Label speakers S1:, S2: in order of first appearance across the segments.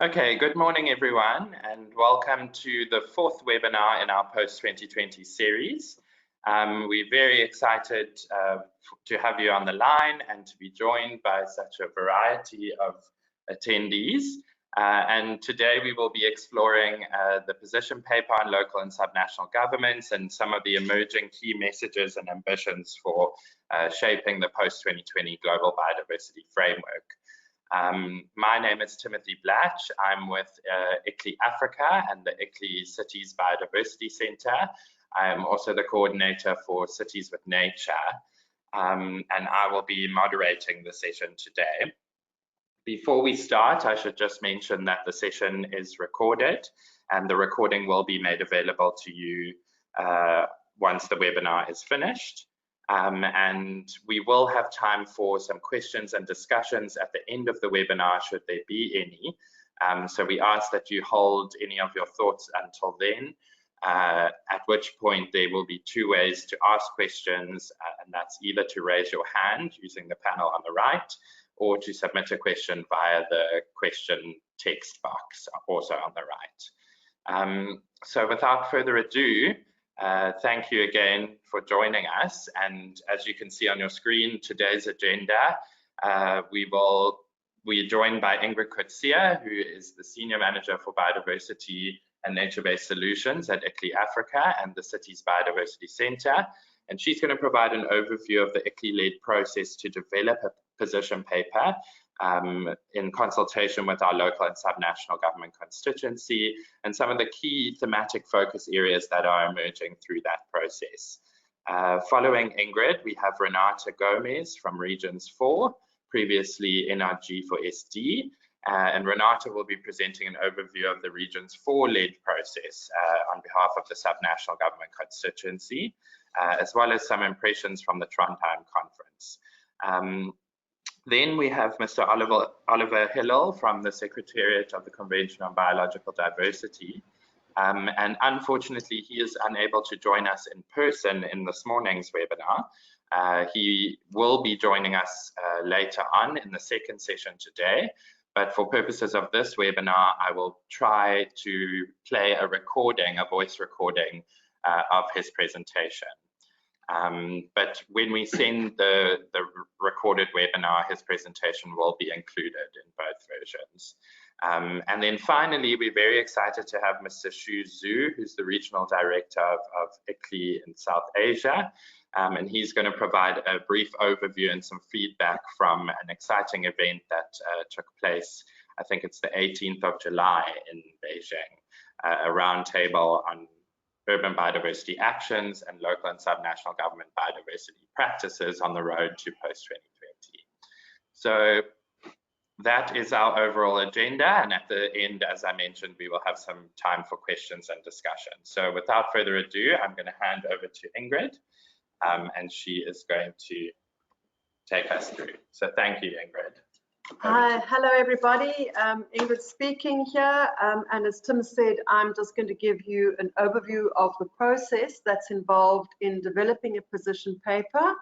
S1: Okay, good morning everyone, and welcome to the fourth webinar in our post-2020 series. We're very excited to have you on the line and to be joined by such a variety of attendees. And today we will be exploring the position paper on local and subnational governments and some of the emerging key messages and ambitions for shaping the post-2020 global biodiversity framework. My name is Timothy Blatch. I'm with ICLEI Africa and the ICLEI Cities Biodiversity Center. I'm also the coordinator for Cities with Nature, and I will be moderating the session today. Before we start, I should just mention that the session is recorded and the recording will be made available to you once the webinar is finished. And we will have time for some questions and discussions at the end of the webinar, should there be any. So we ask that you hold any of your thoughts until then, at which point there will be two ways to ask questions, and that's either to raise your hand using the panel on the right, or to submit a question via the question text box also on the right. So without further ado, thank you again for joining us, and as you can see on your screen, today's agenda, we're joined by Ingrid Coetzee, who is the Senior Manager for Biodiversity and Nature-Based Solutions at ICLEI Africa and the Cities Biodiversity Center, and she's going to provide an overview of the ICLEI-led process to develop a position paper in consultation with our local and subnational government constituency, and some of the key thematic focus areas that are emerging through that process. Following Ingrid, we have Renata Gomez from Regions 4, previously NRG for SD, and Renata will be presenting an overview of the Regions 4-led process on behalf of the subnational government constituency, as well as some impressions from the Trondheim conference. Then we have Mr. Oliver Hillel from the Secretariat of the Convention on Biological Diversity. And unfortunately, he is unable to join us in person in this morning's webinar. He will be joining us later on in the second session today. But for purposes of this webinar, I will try to play a recording, a voice recording of his presentation. But when we send the recorded webinar, his presentation will be included in both versions. And then finally, we're very excited to have Mr. Xu Zhu, who's the Regional Director of ICLEI in South Asia. And he's going to provide a brief overview and some feedback from an exciting event that took place, I think it's the 18th of July in Beijing, a roundtable on urban biodiversity actions and local and subnational government biodiversity practices on the road to post-2020. So that is our overall agenda, and at the end, as I mentioned, we will have some time for questions and discussion. So without further ado, I'm going to hand over to Ingrid, and she is going to take us through. So thank you, Ingrid.
S2: Hi, hello everybody. Ingrid speaking here, and as Tim said, I'm just going to give you an overview of the process that's involved in developing a position paper,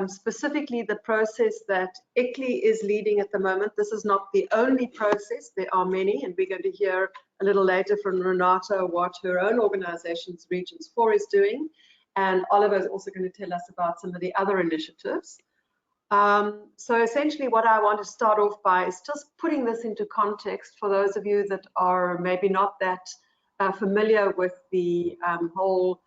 S2: specifically the process that ICLEI is leading at the moment. This is not the only process, there are many, and we're going to hear a little later from Renata what her own organization's Regions 4 is doing, and Oliver is also going to tell us about some of the other initiatives. So essentially what I want to start off by is just putting this into context for those of you that are maybe not that familiar with the whole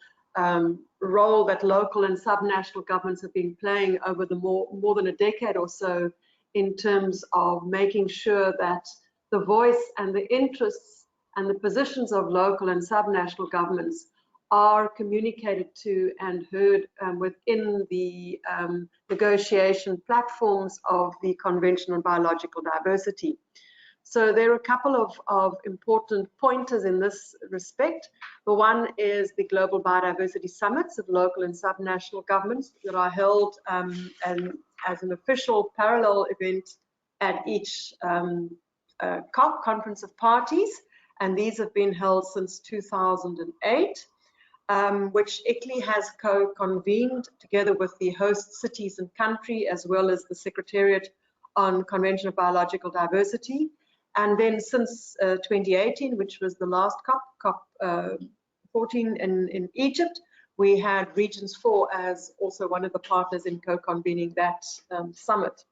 S2: role that local and subnational governments have been playing over the more than a decade or so in terms of making sure that the voice and the interests and the positions of local and subnational governments are communicated to and heard within the negotiation platforms of the Convention on Biological Diversity. So there are a couple of important pointers in this respect. The one is the Global Biodiversity Summits of local and subnational governments that are held as an official parallel event at each COP, Conference of Parties, and these have been held since 2008. Which ICLEI has co-convened together with the host cities and country, as well as the Secretariat on Convention of Biological Diversity. And then since 2018, which was the last COP 14 in Egypt, we had Regions 4 as also one of the partners in co-convening that summit.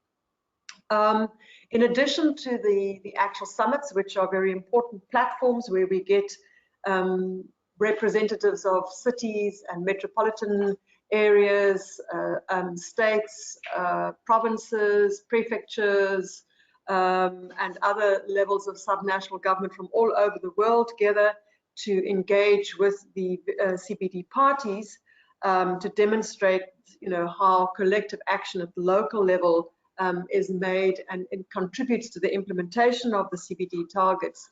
S2: In addition to the actual summits, which are very important platforms where we get representatives of cities and metropolitan areas, states, provinces, prefectures, and other levels of subnational government from all over the world together to engage with the CBD parties to demonstrate, how collective action at the local level is made and it contributes to the implementation of the CBD targets.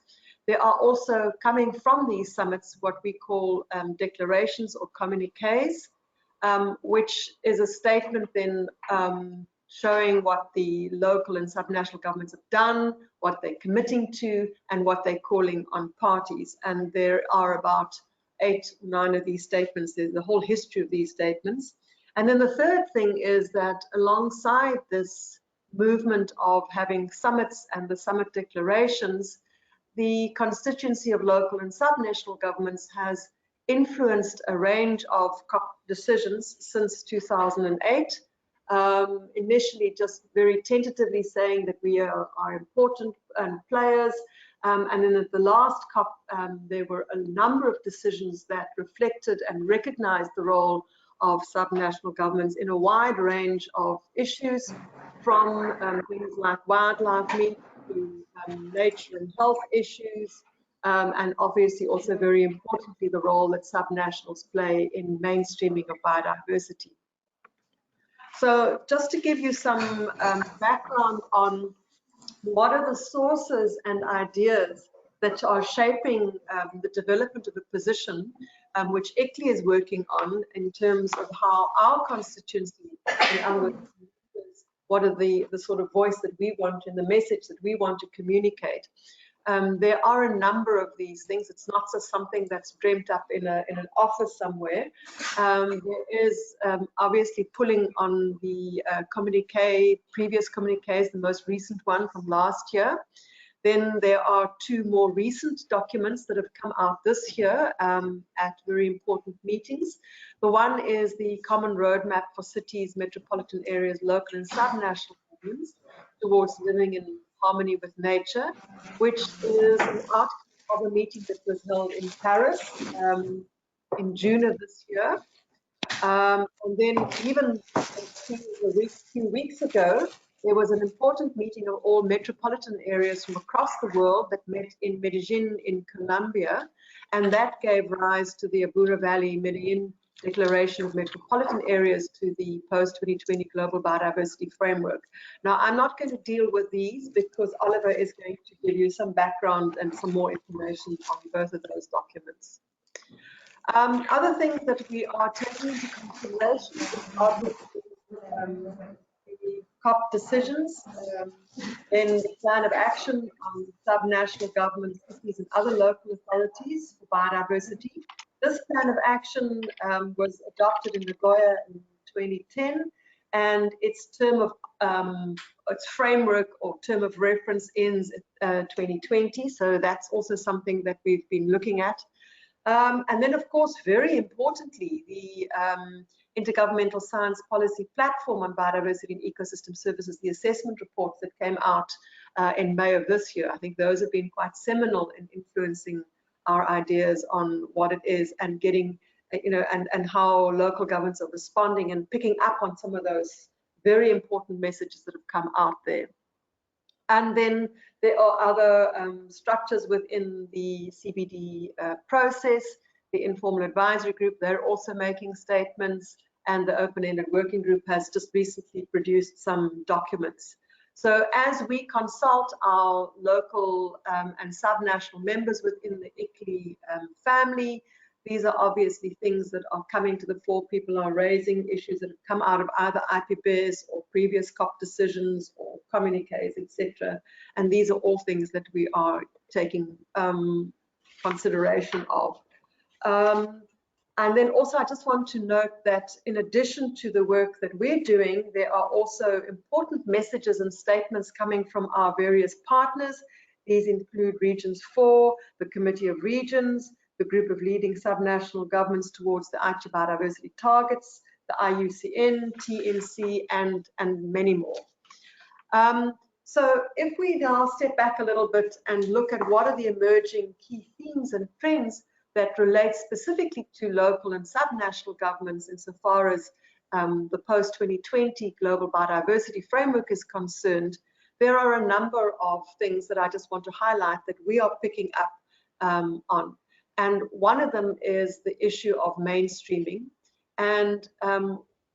S2: There are also coming from these summits what we call declarations or communiques, which is a statement then showing what the local and subnational governments have done, what they're committing to, and what they're calling on parties. And there are about 8 or 9 of these statements. There's the whole history of these statements. And then the third thing is that alongside this movement of having summits and the summit declarations, the constituency of local and subnational governments has influenced a range of COP decisions since 2008. Initially just very tentatively saying that we are important players, and then at the last COP there were a number of decisions that reflected and recognized the role of subnational governments in a wide range of issues, from things like wildlife meat to nature and health issues, and obviously also very importantly the role that subnationals play in mainstreaming of biodiversity. So just to give you some background on what are the sources and ideas that are shaping the development of a position which ICLEI is working on in terms of how our constituency, in other words, what are the sort of voice that we want and the message that we want to communicate. There are a number of these things. It's not just something that's dreamt up in an office somewhere. There is obviously pulling on the previous communiques, the most recent one from last year. Then there are 2 more recent documents that have come out this year at very important meetings. The one is the Common Roadmap for Cities, Metropolitan Areas, Local and Subnational Governments towards living in harmony with nature, which is an outcome of a meeting that was held in Paris in June of this year. And then even a few weeks ago, there was an important meeting of all metropolitan areas from across the world that met in Medellin in Colombia, and that gave rise to the Abura Valley Medellin Declaration of Metropolitan Areas to the post-2020 Global Biodiversity Framework. Now, I'm not going to deal with these because Oliver is going to give you some background and some more information on both of those documents. Other things that we are taking into consideration are the COP decisions, then the plan of action on subnational governments, cities and other local authorities for biodiversity. This plan of action was adopted in Nagoya in 2010, and its its framework or term of reference ends at 2020. So that's also something that we've been looking at. And then, of course, very importantly, the Intergovernmental Science Policy Platform on Biodiversity and Ecosystem Services, the assessment reports that came out in May of this year. I think those have been quite seminal in influencing our ideas on what it is and getting, and how local governments are responding and picking up on some of those very important messages that have come out there. And then there are other structures within the CBD process. The informal advisory group, they're also making statements, and the open-ended working group has just recently produced some documents. So as we consult our local and subnational members within the ICLEI family, these are obviously things that are coming to the fore. People are raising issues that have come out of either IPBES or previous COP decisions or communiques, etc. And these are all things that we are taking consideration of. And then also I just want to note that in addition to the work that we're doing, there are also important messages and statements coming from our various partners These include Regions 4, the Committee of Regions, the group of leading subnational governments towards the Aichi biodiversity targets, the IUCN, TNC, and many more. So if we now step back a little bit and look at what are the emerging key themes and trends that relate specifically to local and subnational governments insofar as the post-2020 global biodiversity framework is concerned, there are a number of things that I just want to highlight that we are picking up on. And one of them is the issue of mainstreaming. And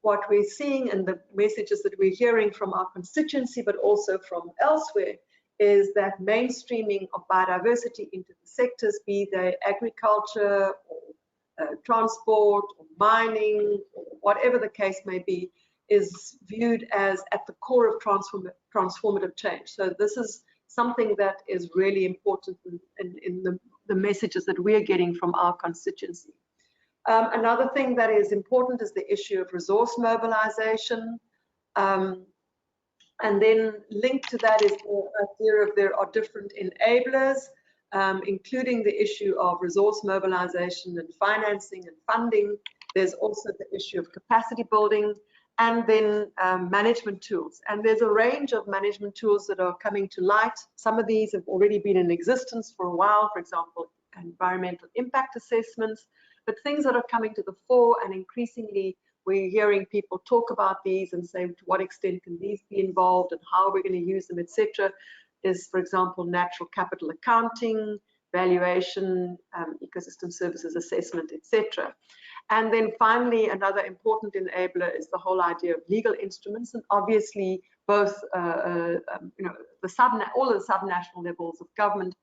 S2: what we're seeing and the messages that we're hearing from our constituency, but also from elsewhere, is that mainstreaming of biodiversity into the sectors, be they agriculture or transport or mining, or whatever the case may be, is viewed as at the core of transformative change. So this is something that is really important in the messages that we're getting from our constituency. Another thing that is important is the issue of resource mobilization. And then linked to that is the idea of there are different enablers, including the issue of resource mobilization and financing and funding. There's also the issue of capacity building, and then management tools. And there's a range of management tools that are coming to light. Some of these have already been in existence for a while, for example, environmental impact assessments, but things that are coming to the fore, and increasingly we're hearing people talk about these and say to what extent can these be involved and how we're going to use them, etc., is, for example, natural capital accounting, valuation, ecosystem services assessment, etc. And then finally, another important enabler is the whole idea of legal instruments, and obviously both all the subnational levels of government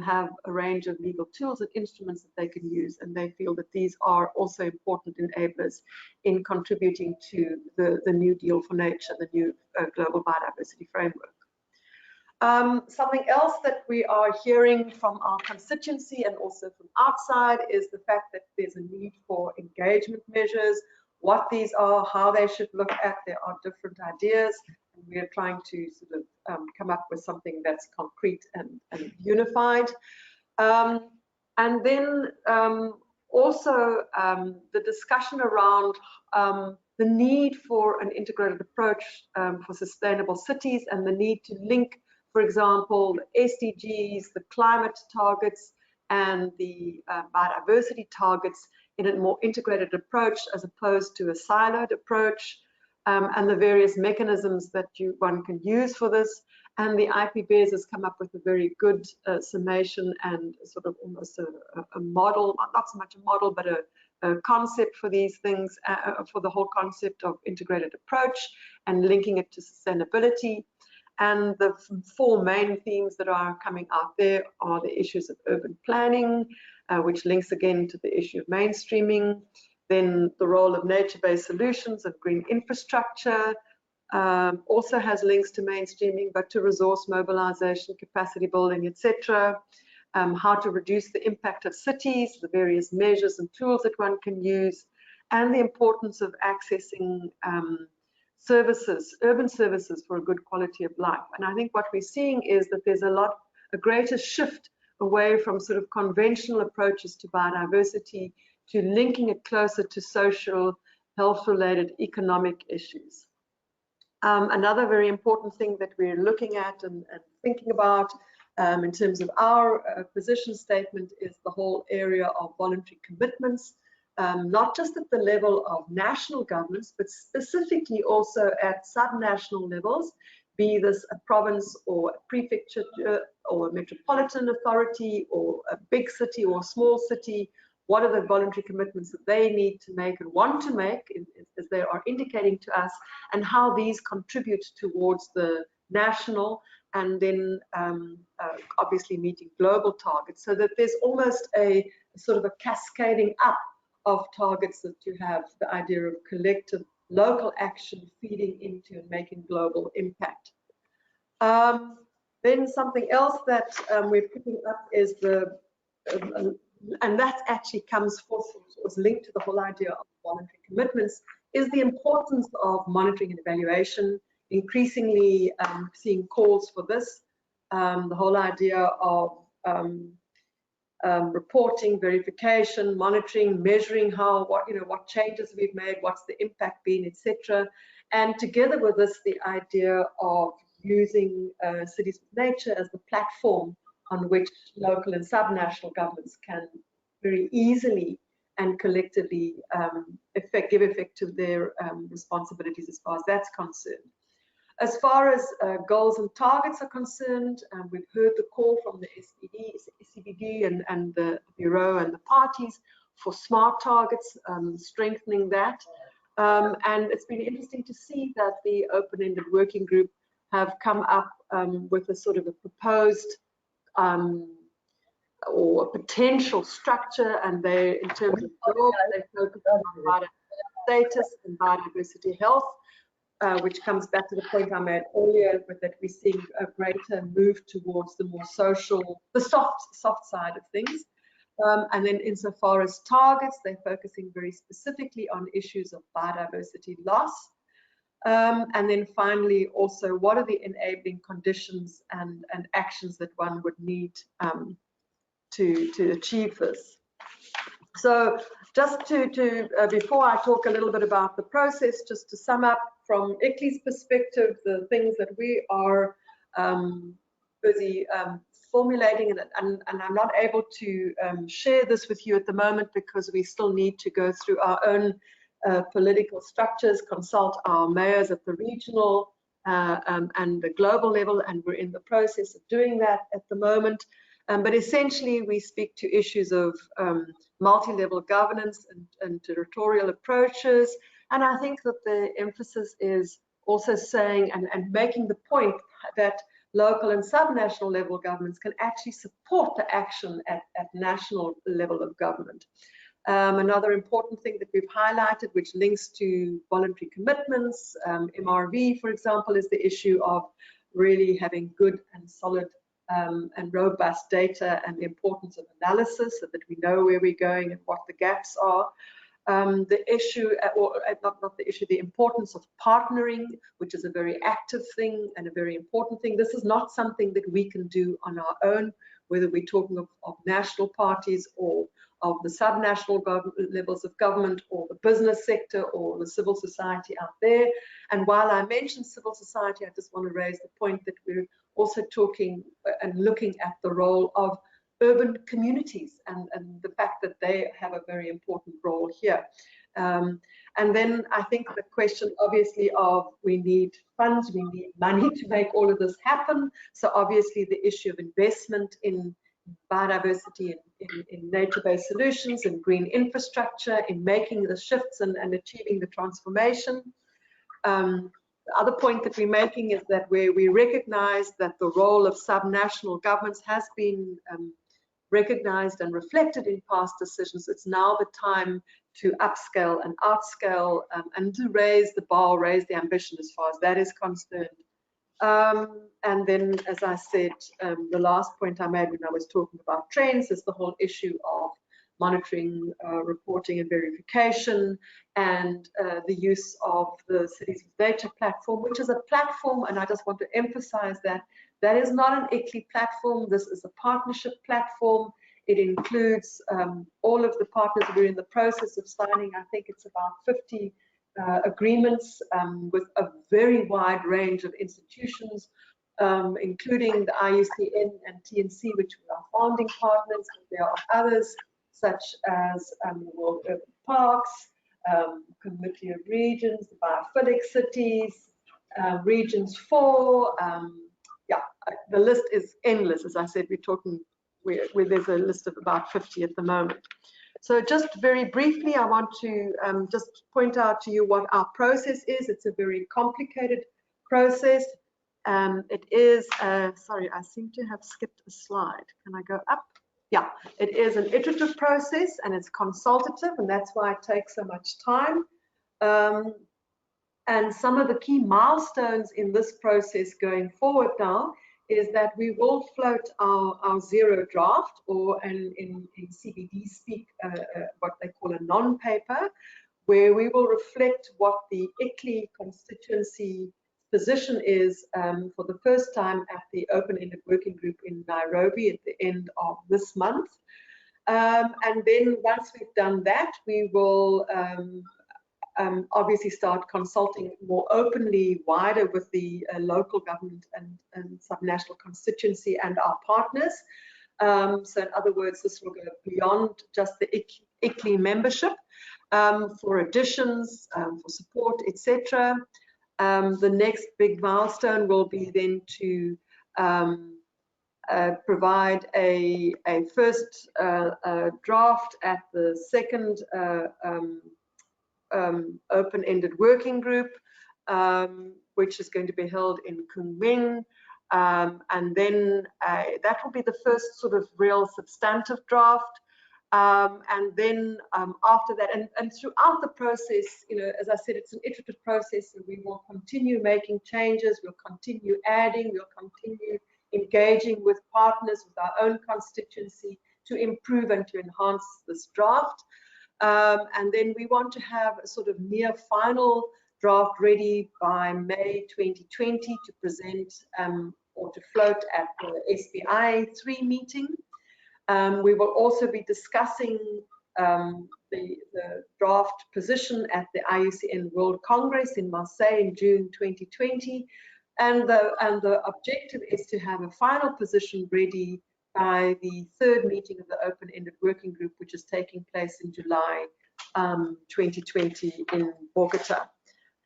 S2: have a range of legal tools and instruments that they can use, and they feel that these are also important enablers in contributing to the New Deal for Nature, the new global biodiversity framework. Something else that we are hearing from our constituency and also from outside is the fact that there's a need for engagement measures, what these are, how they should look at. There are different ideas, and we are trying to sort of come up with something that's concrete and unified. And then also the discussion around the need for an integrated approach for sustainable cities, and the need to link, for example, the SDGs, the climate targets, and the biodiversity targets in a more integrated approach as opposed to a siloed approach, and the various mechanisms that one can use for this. And the IPBES has come up with a very good summation and sort of almost a model, not so much a model, but a concept for these things, for the whole concept of integrated approach and linking it to sustainability. And the four main themes that are coming out there are the issues of urban planning, which links again to the issue of mainstreaming, then the role of nature-based solutions and green infrastructure, also has links to mainstreaming, but to resource mobilization, capacity building, etc. How to reduce the impact of cities, the various measures and tools that one can use, and the importance of accessing services, urban services for a good quality of life. And I think what we're seeing is that there's a greater shift away from sort of conventional approaches to biodiversity to linking it closer to social, health-related, economic issues. Another very important thing that we're looking at and thinking about in terms of our position statement is the whole area of voluntary commitments, not just at the level of national governments, but specifically also at subnational levels, be this a province or a prefecture or a metropolitan authority or a big city or a small city. What are the voluntary commitments that they need to make and want to make, as they are indicating to us, and how these contribute towards the national and then obviously meeting global targets, so that there's almost a sort of a cascading up of targets that you have the idea of collective local action feeding into and making global impact. Then something else that we're picking up is and that actually comes forth, was linked to the whole idea of voluntary commitments, is the importance of monitoring and evaluation, increasingly seeing calls for this. the whole idea of reporting, verification, monitoring, measuring what changes we've made, what's the impact been, etc. And together with this, the idea of using Cities with Nature as the platform on which local and subnational governments can very easily and collectively give effect to their responsibilities as far as that's concerned. As far as goals and targets are concerned, we've heard the call from the SCBD and the Bureau and the parties for SMART targets, strengthening that. And it's been interesting to see that the open-ended working group have come up with a sort of a proposed or a potential structure, and they, in terms of goals, they focus on biodiversity status and biodiversity health. Which comes back to the point I made earlier, with that we're seeing a greater move towards the more social, the soft side of things. And then insofar as targets, they're focusing very specifically on issues of biodiversity loss. And then finally, also, what are the enabling conditions and actions that one would need to achieve this? So just before I talk a little bit about the process, just to sum up from ICLEI's perspective, the things that we are busy formulating, and I'm not able to share this with you at the moment because we still need to go through our own political structures, consult our mayors at the regional and the global level, and we're in the process of doing that at the moment. But essentially, we speak to issues of multi-level governance and territorial approaches. And I think that the emphasis is also saying and making the point that local and subnational level governments can actually support the action at national level of government. Another important thing that we've highlighted, which links to voluntary commitments, MRV, for example, is the issue of really having good and solid and robust data, and the importance of analysis so that we know where we're going and what the gaps are. The issue, or not the issue, the importance of partnering, which is a very active thing and a very important thing. This is not something that we can do on our own, whether we're talking of national parties or of the subnational levels of government or the business sector or the civil society out there. And while I mentioned civil society, I just want to raise the point that we're also talking and looking at the role of urban communities and the fact that they have a very important role here. And then I think the question, obviously, of we need funds, we need money to make all of this happen. So obviously the issue of investment in biodiversity, in nature-based solutions, in green infrastructure, in making the shifts and achieving the transformation. The other point that we're making is that where we recognize that the role of subnational governments has been recognized and reflected in past decisions, it's now the time to upscale and outscale and to raise the bar, raise the ambition as far as that is concerned. And then, as I said, the last point I made when I was talking about trends is the whole issue of monitoring, reporting and verification, and the use of the Cities with Nature platform, which is a platform, and I just want to emphasize that that is not an ICLEI platform. This is a partnership platform. It includes all of the partners. We're in the process of signing, I think it's about 50 agreements with a very wide range of institutions, including the IUCN and TNC, which we are founding partners. There are others, such as World Urban Parks, Committee of Regions, the Biophilic Cities, Regions 4. Yeah, the list is endless. As I said, we're talking where there's a list of about 50 at the moment. So just very briefly, I want to just point out to you what our process is. It's a very complicated process. It is, sorry, I seem to have skipped a slide. Can I go up? Yeah, it is an iterative process and it's consultative, and that's why it takes so much time. And some of the key milestones in this process going forward now is that we will float our zero draft, or in CBD speak, what they call a non-paper, where we will reflect what the ICLEI constituency position is for the first time at the open-ended working group in Nairobi at the end of this month. And then once we've done that, we will obviously start consulting more openly, wider with the local government and subnational constituency and our partners. So in other words, this will go beyond just the ICLEI membership for additions, for support, etc. The next big milestone will be then to provide a first draft at the second open-ended working group, which is going to be held in Kunming. And then that will be the first sort of real substantive draft. And then after that, and throughout the process, you know, as I said, it's an iterative process, and we will continue making changes, we'll continue adding, we'll continue engaging with partners, with our own constituency to improve and to enhance this draft. And then we want to have a sort of near final draft ready by May 2020 to present or to float at the SBI 3 meeting. We will also be discussing the draft position at the IUCN World Congress in Marseille in June 2020. And the objective is to have a final position ready by the 3rd meeting of the open-ended working group, which is taking place in July 2020 in Bogota.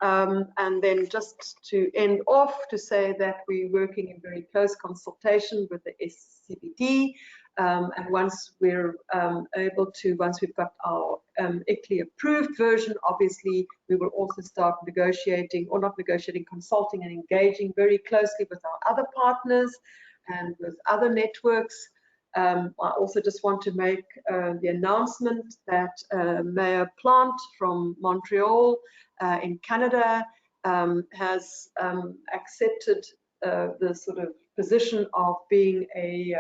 S2: And then just to end off, to say that we're working in very close consultation with the SCBD. And once we're once we've got our ICLEI approved version, obviously we will also start negotiating, or not negotiating, consulting and engaging very closely with our other partners and with other networks. I also just want to make the announcement that Mayor Plante from Montreal in Canada has accepted the sort of position of being a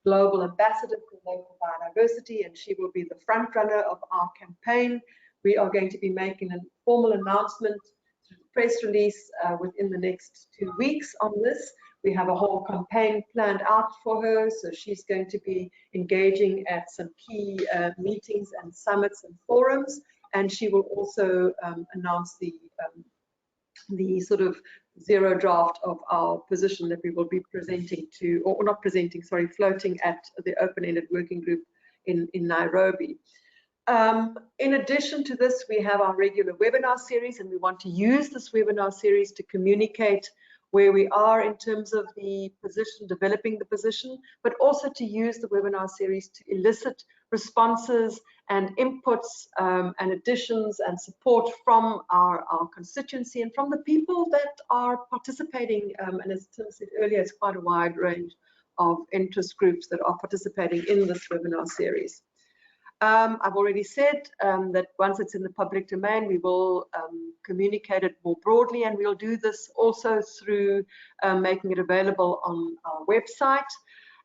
S2: global ambassador for local biodiversity, and she will be the front runner of our campaign. We are going to be making a formal announcement through the press release within the next 2 weeks on this. We have a whole campaign planned out for her, so she's going to be engaging at some key meetings and summits and forums, and she will also announce the sort of zero draft of our position that we will be presenting to, or not presenting, sorry, floating at the open-ended working group in Nairobi. In addition to this, we have our regular webinar series, and we want to use this webinar series to communicate where we are in terms of the position, developing the position, but also to use the webinar series to elicit responses and inputs and additions and support from our constituency and from the people that are participating. And as Tim said earlier, it's quite a wide range of interest groups that are participating in this webinar series. I've already said that once it's in the public domain, we will communicate it more broadly, and we'll do this also through making it available on our website.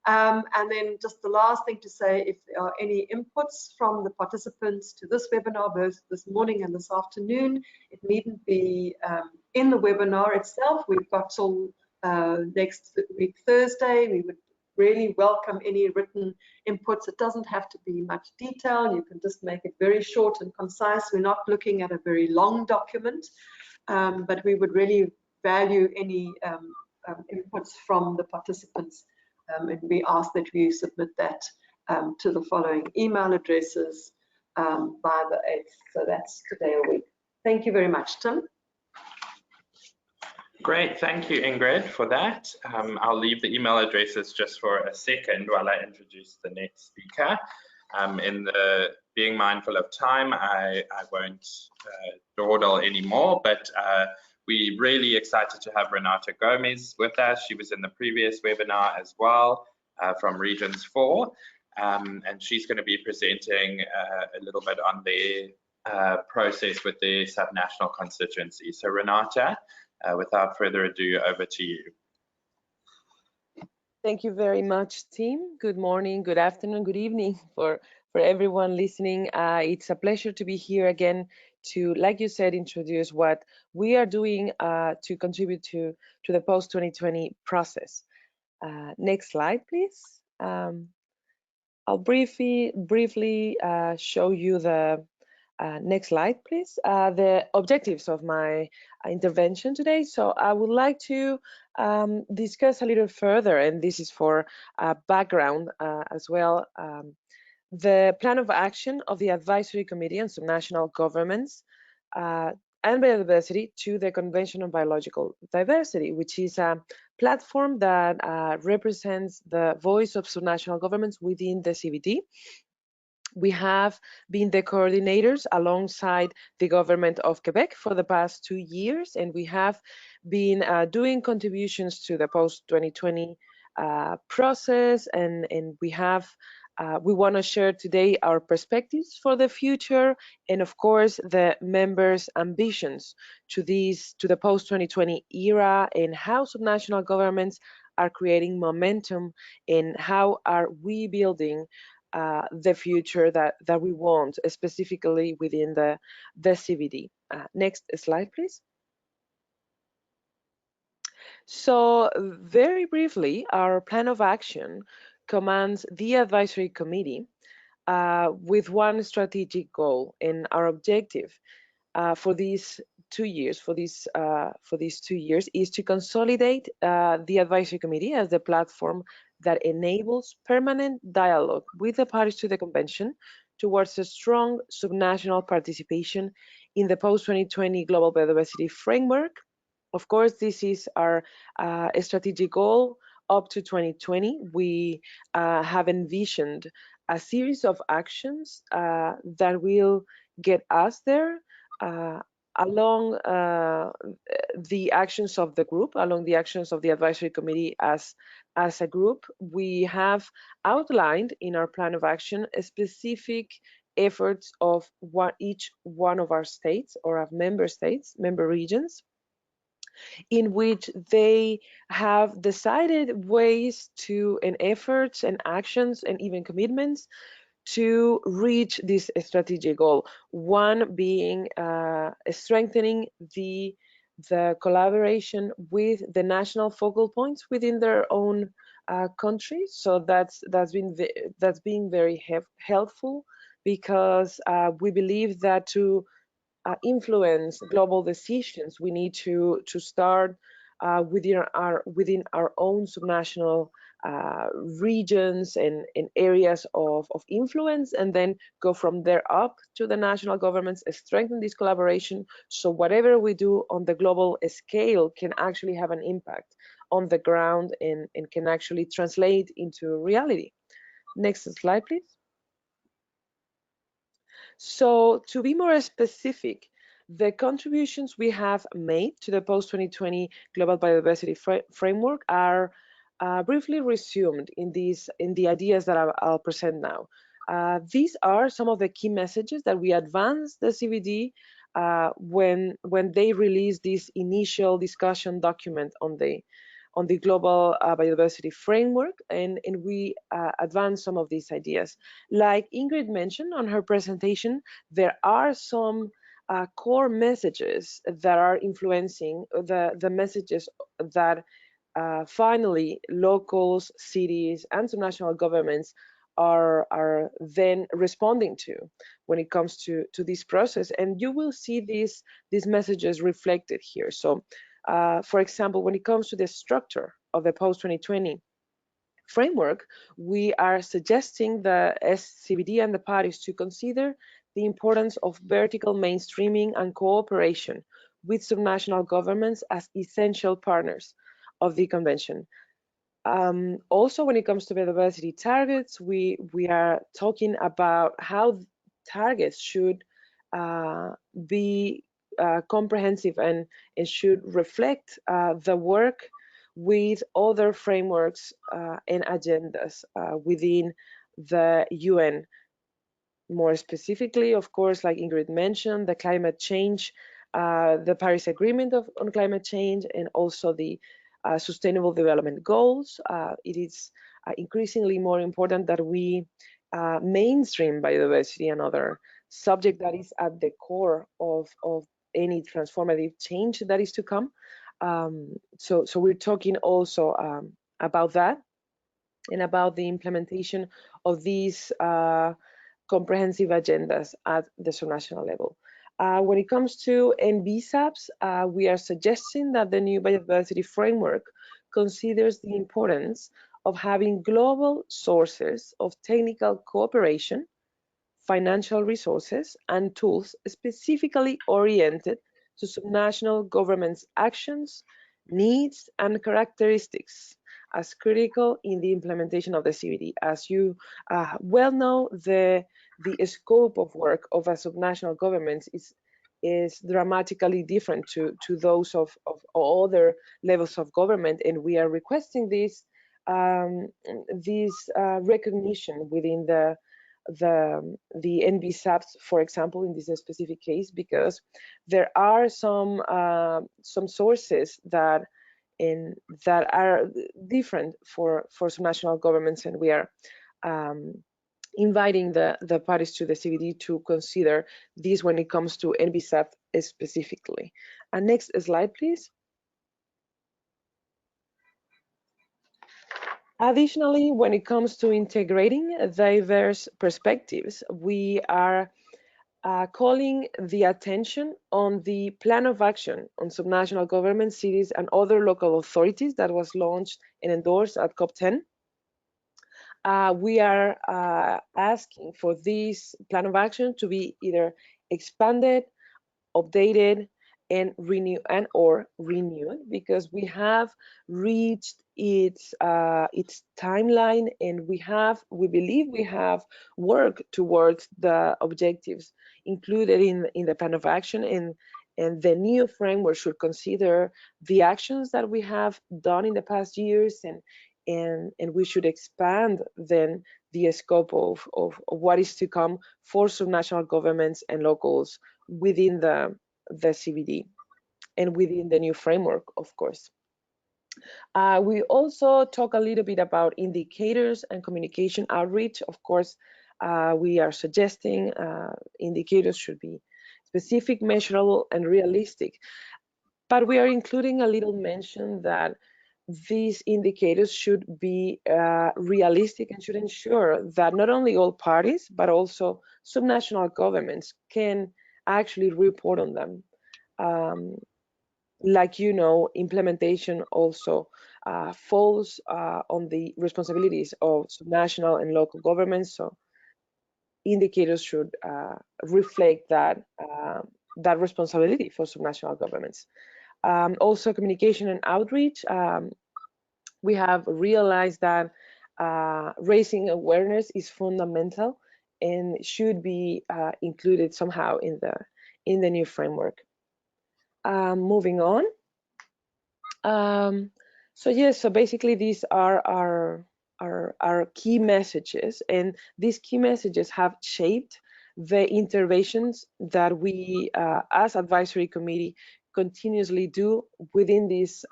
S2: And then just the last thing to say, if there are any inputs from the participants to this webinar, both this morning and this afternoon, it needn't be in the webinar itself. We've got till next week, Thursday. We would really welcome any written inputs. It doesn't have to be much detail. You can just make it very short and concise. We're not looking at a very long document, but we would really value any inputs from the participants. And we ask that you submit that to the following email addresses by the 8th. So that's today a week. Thank you very much, Tim.
S1: Great, thank you, Ingrid, for that. I'll leave the email addresses just for a second while I introduce the next speaker. In the being mindful of time, I won't dawdle anymore, but we're really excited to have Renata Gomez with us. She was in the previous webinar as well from Regions 4, and she's going to be presenting a little bit on their process with the subnational constituency. So Renata, without further ado, over to you.
S3: Thank you very much, Tim. Good morning, good afternoon, good evening for everyone listening. It's a pleasure to be here again to, like you said, introduce what we are doing to contribute to the post-2020 process. Next slide, please. I'll briefly show you the next slide, please. The objectives of my intervention today. So I would like to discuss a little further, and this is for background as well, the plan of action of the Advisory Committee on Subnational Governments and Biodiversity to the Convention on Biological Diversity, which is a platform that represents the voice of subnational governments within the CBD. We have been the coordinators alongside the government of Quebec for the past 2 years, and we have been doing contributions to the post-2020 process, and we want to share today our perspectives for the future, and of course the members' ambitions to the post-2020 era, and how subnational governments are creating momentum, and how are we building the future that we want, specifically within the CBD. Next slide, please. So very briefly, our plan of action commands the advisory committee with one strategic goal, and our objective for these 2 years, is to consolidate the advisory committee as the platform that enables permanent dialogue with the parties to the convention towards a strong subnational participation in the post-2020 global biodiversity framework. Of course, this is our strategic goal up to 2020. We have envisioned a series of actions that will get us there along the actions of the group, along the actions of the advisory committee as a group. We have outlined in our plan of action a specific efforts of each one of our states or our member regions, in which they have decided ways to, and efforts and actions and even commitments to reach this strategic goal. One being strengthening the collaboration with the national focal points within their own countries. So that's been very helpful, because we believe that to influence global decisions, we need to start within our own subnational regions and areas of influence, and then go from there up to the national governments, strengthen this collaboration, so whatever we do on the global scale can actually have an impact on the ground and can actually translate into reality. Next slide, please. So to be more specific, the contributions we have made to the post-2020 global biodiversity framework are briefly resumed in the ideas that I'll present now. These are some of the key messages that we advanced the CBD when they released this initial discussion document on the global biodiversity framework, and we advanced some of these ideas. Like Ingrid mentioned on her presentation, there are some core messages that are influencing the messages that finally locals, cities, and subnational governments are then responding to when it comes to this process. And you will see these messages reflected here. So for example, when it comes to the structure of the post-2020 framework, we are suggesting the SCBD and the parties to consider the importance of vertical mainstreaming and cooperation with subnational governments as essential partners of the convention. Also, when it comes to biodiversity targets, we are talking about how targets should be comprehensive and should reflect the work with other frameworks and agendas within the UN. More specifically, of course, like Ingrid mentioned, the climate change, the Paris Agreement on climate change, and also the Sustainable Development Goals. It is increasingly more important that we mainstream biodiversity and other subject that is at the core of any transformative change that is to come. So we're talking also about that and about the implementation of these comprehensive agendas at the subnational level. When it comes to NBSAPs, we are suggesting that the new biodiversity framework considers the importance of having global sources of technical cooperation, financial resources, and tools specifically oriented to subnational governments' actions, needs, and characteristics as critical in the implementation of the CBD. As you well know, the scope of work of a subnational government is dramatically different to those of other levels of government, and we are requesting this recognition within the NBSAPs, for example, in this specific case, because there are some sources that are different for subnational governments, and we are inviting the parties to the CBD to consider this when it comes to NBSAP specifically. And next slide, please. Additionally, when it comes to integrating diverse perspectives, we are calling the attention on the plan of action on subnational governments, cities, and other local authorities that was launched and endorsed at COP10. We are asking for this plan of action to be either expanded, updated, and renewed because we have reached its timeline, and we believe we have worked towards the objectives included in the plan of action, and the new framework should consider the actions that we have done in the past years, and we should expand then the scope of what is to come for subnational governments and locals within the CBD and within the new framework, of course. We also talk a little bit about indicators and communication outreach. Of course, we are suggesting indicators should be specific, measurable, and realistic. But we are including a little mention that these indicators should be realistic and should ensure that not only all parties, but also subnational governments can actually report on them. Like you know, implementation also falls on the responsibilities of subnational and local governments. So indicators should reflect that that responsibility for subnational governments. Also, communication and outreach. We have realized that raising awareness is fundamental and should be included somehow in the new framework. Moving on. So yes, so basically these are our key messages, and these key messages have shaped the interventions that we as advisory committee continuously do within this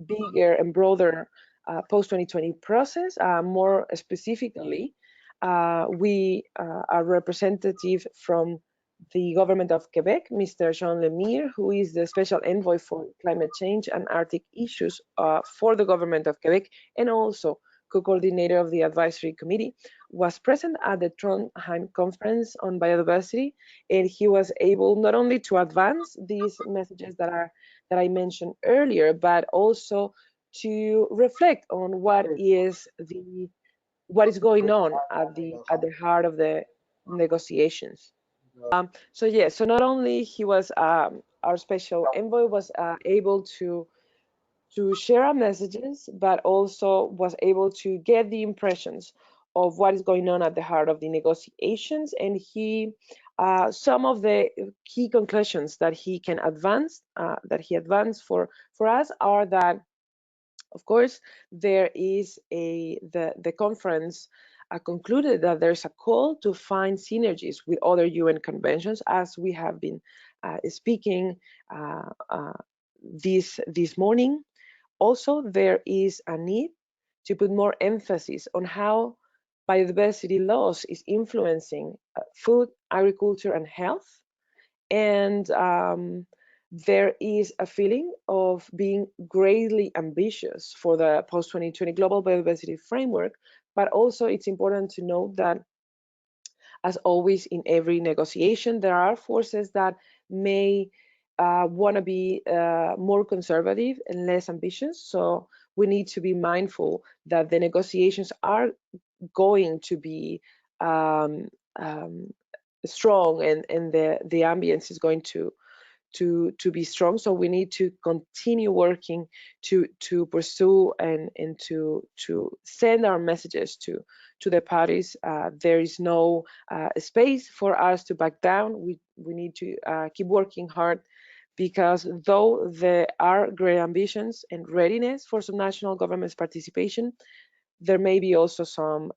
S3: bigger and broader post-2020 process. More specifically, we are representative from the government of Quebec, Mr. Jean Lemire, who is the special envoy for climate change and Arctic issues for the government of Quebec, and also co-coordinator of the advisory committee, was present at the Trondheim conference on biodiversity, and he was able not only to advance these messages that I mentioned earlier, but also to reflect on what is going on at the heart of the negotiations. So yeah, so not only he was our special envoy was able to share our messages, but also was able to get the impressions of what is going on at the heart of the negotiations, and some of the key conclusions that he can advance, for us are that, of course, there is the conference concluded that there's a call to find synergies with other UN conventions, as we have been speaking this morning. Also, there is a need to put more emphasis on how biodiversity loss is influencing food, agriculture, and health. And there is a feeling of being greatly ambitious for the post-2020 Global Biodiversity Framework, but also it's important to note that, as always in every negotiation, there are forces that may want to be more conservative and less ambitious. So we need to be mindful that the negotiations are going to be strong, and the ambience is going to be strong. So we need to continue working to pursue and to send our messages to the parties. There is no space for us to back down. We need to keep working hard, because though there are great ambitions and readiness for some national governments' participation, there may be also some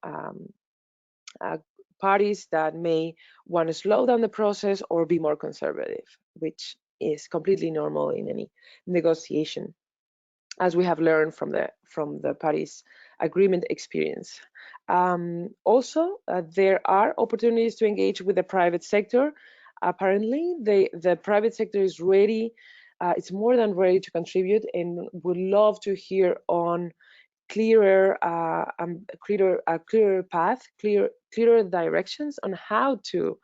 S3: parties that may want to slow down the process or be more conservative, which is completely normal in any negotiation, as we have learned from the Paris Agreement experience. Also, there are opportunities to engage with the private sector. Apparently, the private sector is ready. It's more than ready to contribute, and would love to hear on clearer path, clearer directions on how to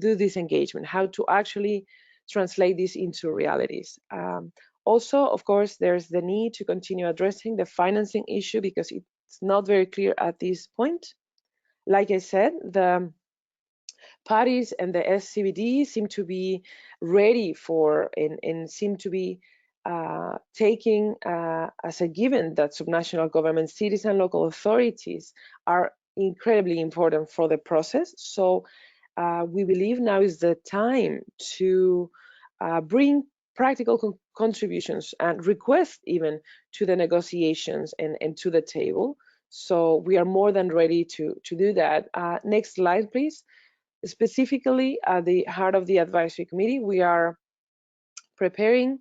S3: do this engagement, how to actually translate this into realities. Also, of course, there's the need to continue addressing the financing issue, because it's not very clear at this point. Like I said, the parties and the SCBD seem to be ready for and seem to be taking as a given that subnational governments, cities, and local authorities are incredibly important for the process. So we believe now is the time to bring practical contributions and requests even to the negotiations and to the table. So we are more than ready to do that. Next slide, please. Specifically at the heart of the advisory committee, we are preparing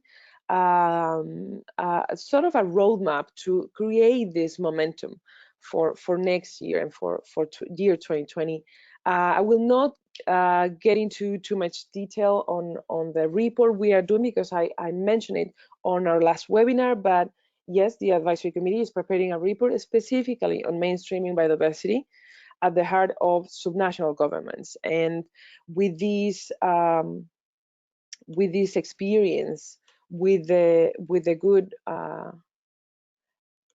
S3: sort of a roadmap to create this momentum for next year and for year 2020. I will not get into too much detail on the report we are doing, because I mentioned it on our last webinar, but yes, the advisory committee is preparing a report specifically on mainstreaming biodiversity at the heart of subnational governments. And with this experience, with the good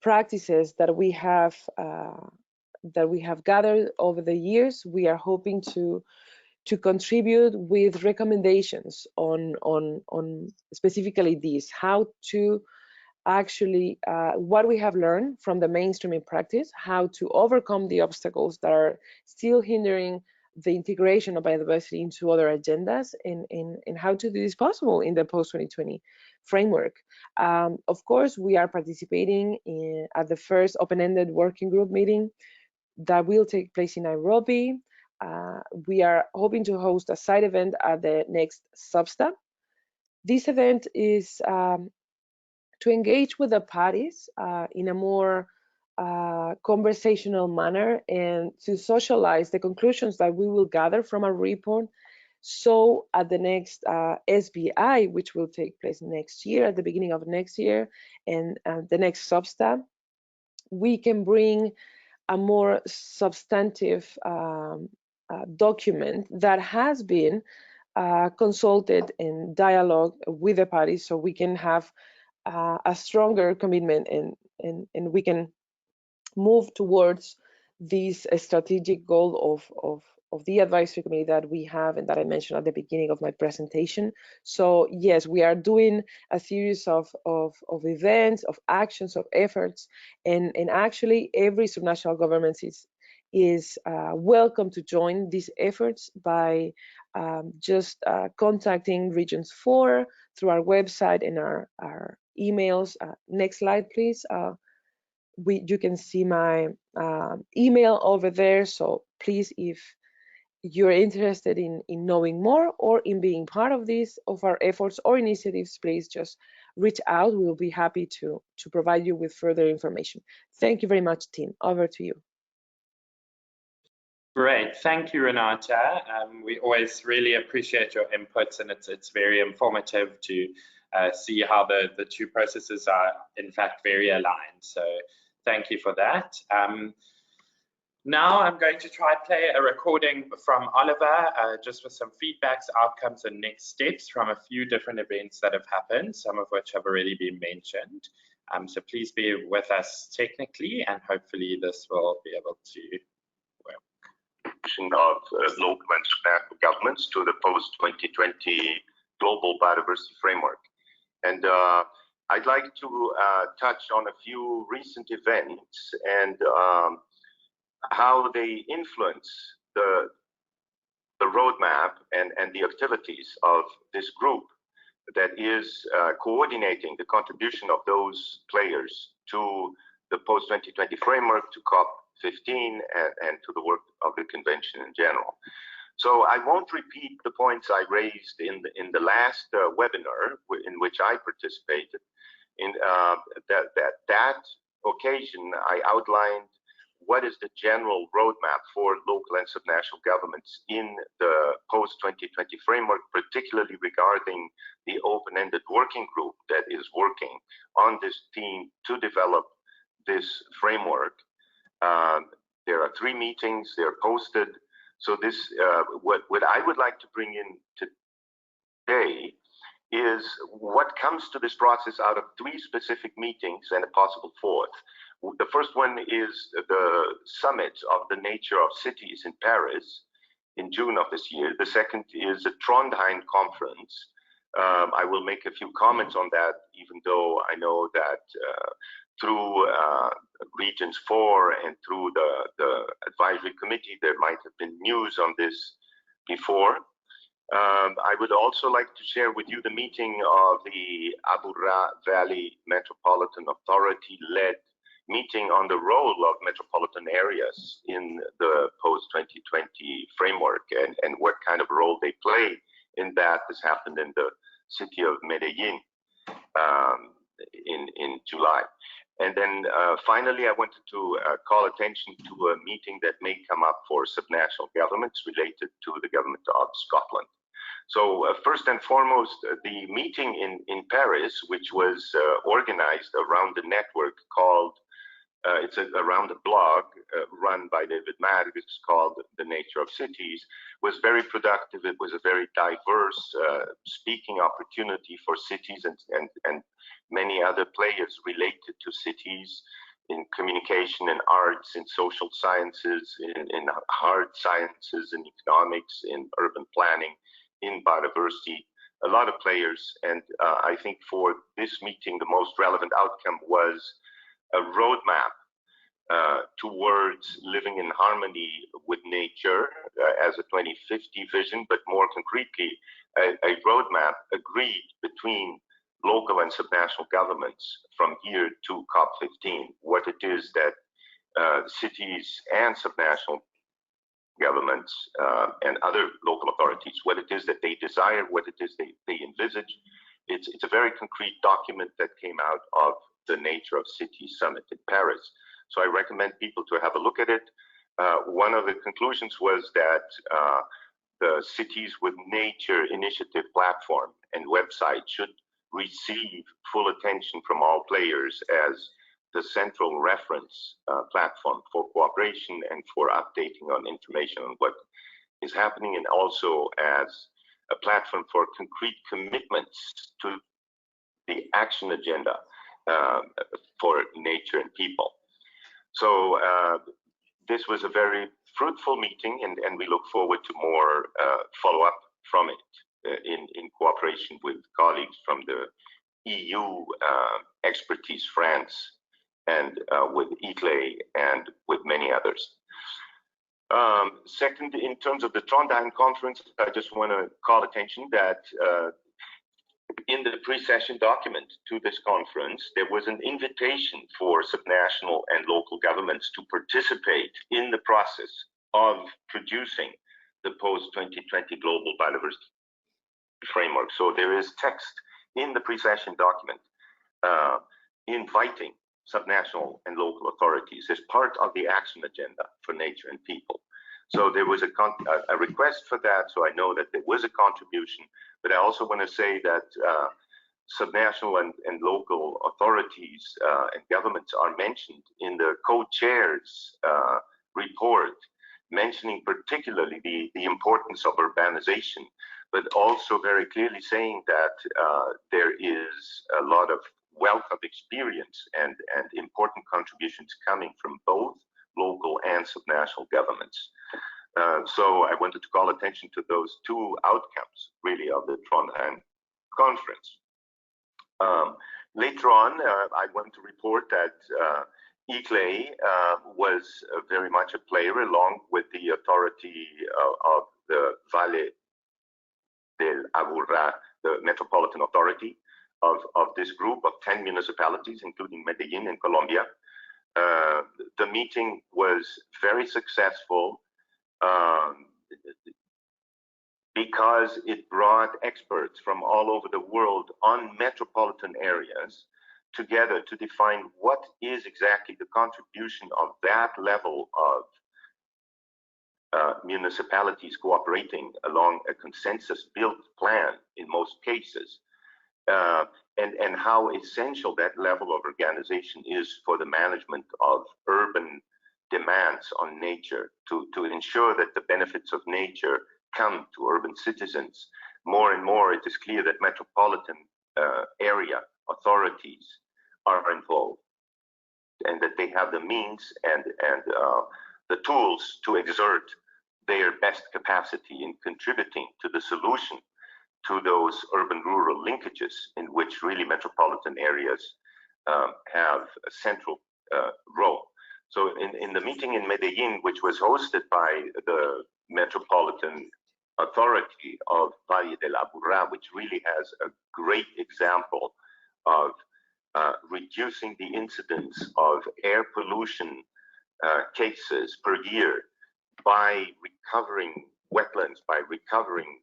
S3: practices that we have gathered over the years, we are hoping to contribute with recommendations on specifically this, how to actually what we have learned from the mainstreaming practice, how to overcome the obstacles that are still hindering the integration of biodiversity into other agendas, and how to do this possible in the post-2020 framework. Of course, we are participating at the first open-ended working group meeting that will take place in Nairobi. We are hoping to host a side event at the next Substa. This event is to engage with the parties in a more conversational manner, and to socialize the conclusions that we will gather from a report. So at the next SBI, which will take place next year, at the beginning of next year, and the next Substa, we can bring a more substantive document that has been consulted in dialogue with the parties, so we can have a stronger commitment, and we can move towards this strategic goal of the advisory committee that we have and that I mentioned at the beginning of my presentation. So yes, we are doing a series of events, of actions, of efforts, and actually every subnational government is welcome to join these efforts by just contacting Regions 4 through our website and our emails. Next slide, please. You can see my email over there. So please, if you're interested in knowing more or in being part of our efforts or initiatives, please just reach out. We'll be happy to provide you with further information. Thank you very much, Tim. Over to you.
S1: Great, thank you, Renata. We always really appreciate your inputs, and it's very informative to see how the two processes are in fact very aligned. So thank you for that. Now I'm going to try play a recording from Oliver, just with some feedbacks, outcomes, and next steps from a few different events that have happened, some of which have already been mentioned. So please be with us technically, and hopefully this will be able to work.
S4: Of local and national governments to the post-2020 global biodiversity framework. And I'd like to touch on a few recent events and how they influence the roadmap and the activities of this group that is coordinating the contribution of those players to the post-2020 framework, to COP15, and to the work of the convention in general. So I won't repeat the points I raised in the last webinar in which I participated. In that occasion, I outlined what is the general roadmap for local and subnational governments in the post-2020 framework, particularly regarding the open-ended working group that is working on this theme to develop this framework. There are 3 meetings, they're posted. So this, what I would like to bring in today is what comes to this process out of 3 specific meetings and a possible 4th. The first one is the summit of the nature of cities in Paris in June of this year. The second is the Trondheim conference. I will make a few comments on that, even though I know that through Regions 4 and through the advisory committee, there might have been news on this before. I would also like to share with you the meeting of the Abu Ra Valley Metropolitan Authority led meeting on the role of metropolitan areas in the post-2020 framework and what kind of role they play in that. This happened in the city of Medellin in July. And then finally, I wanted to call attention to a meeting that may come up for subnational governments related to the government of Scotland. So first and foremost, the meeting in Paris, which was organized around the network called, it's around a blog run by David Maddox called The Nature of Cities, was very productive. It was a very diverse speaking opportunity for cities and many other players related to cities in communication and arts, in social sciences, in hard sciences, in economics, in urban planning, in biodiversity, a lot of players. And I think for this meeting, the most relevant outcome was a roadmap towards living in harmony with nature as a 2050 vision, but more concretely, a roadmap agreed between local and subnational governments from here to COP15, what it is that cities and subnational governments and other local authorities, what it is that they desire, what it is they envisage. It's a very concrete document that came out of the Nature of Cities Summit in Paris. So I recommend people to have a look at it. One of the conclusions was that the Cities with Nature Initiative platform and website should receive full attention from all players as the central reference platform for cooperation and for updating on information on what is happening, and also as a platform for concrete commitments to the action agenda for nature and people. So this was a very fruitful meeting, and we look forward to more follow-up from it in cooperation with colleagues from the EU expertise, France, and with ICLEI and with many others. Second, in terms of the Trondheim conference, I just want to call attention that in the pre-session document to this conference, there was an invitation for subnational and local governments to participate in the process of producing the post-2020 global biodiversity framework. So there is text in the pre-session document inviting subnational and local authorities as part of the action agenda for nature and people. So there was a request for that, so I know that there was a contribution, but I also want to say that subnational and local authorities and governments are mentioned in the co-chairs report, mentioning particularly the importance of urbanization, but also very clearly saying that there is a lot of wealth of experience and important contributions coming from both local and subnational governments. So I wanted to call attention to those two outcomes, really, of the Trondheim conference. Later on, I want to report that ICLEI was very much a player, along with the authority of the Valle del Aburrá, the metropolitan authority of this group of 10 municipalities, including Medellin in Colombia. The meeting was very successful because it brought experts from all over the world on metropolitan areas together to define what is exactly the contribution of that level of municipalities cooperating along a consensus-built plan in most cases, and how essential that level of organization is for the management of urban demands on nature, to ensure that the benefits of nature come to urban citizens. More and more, it is clear that metropolitan area authorities are involved, and that they have the means and the tools to exert their best capacity in contributing to the solution to those urban-rural linkages in which really metropolitan areas have a central role. So in the meeting in Medellin, which was hosted by the Metropolitan Authority of Valle del Aburrá, which really has a great example of reducing the incidence of air pollution cases per year by recovering wetlands, by recovering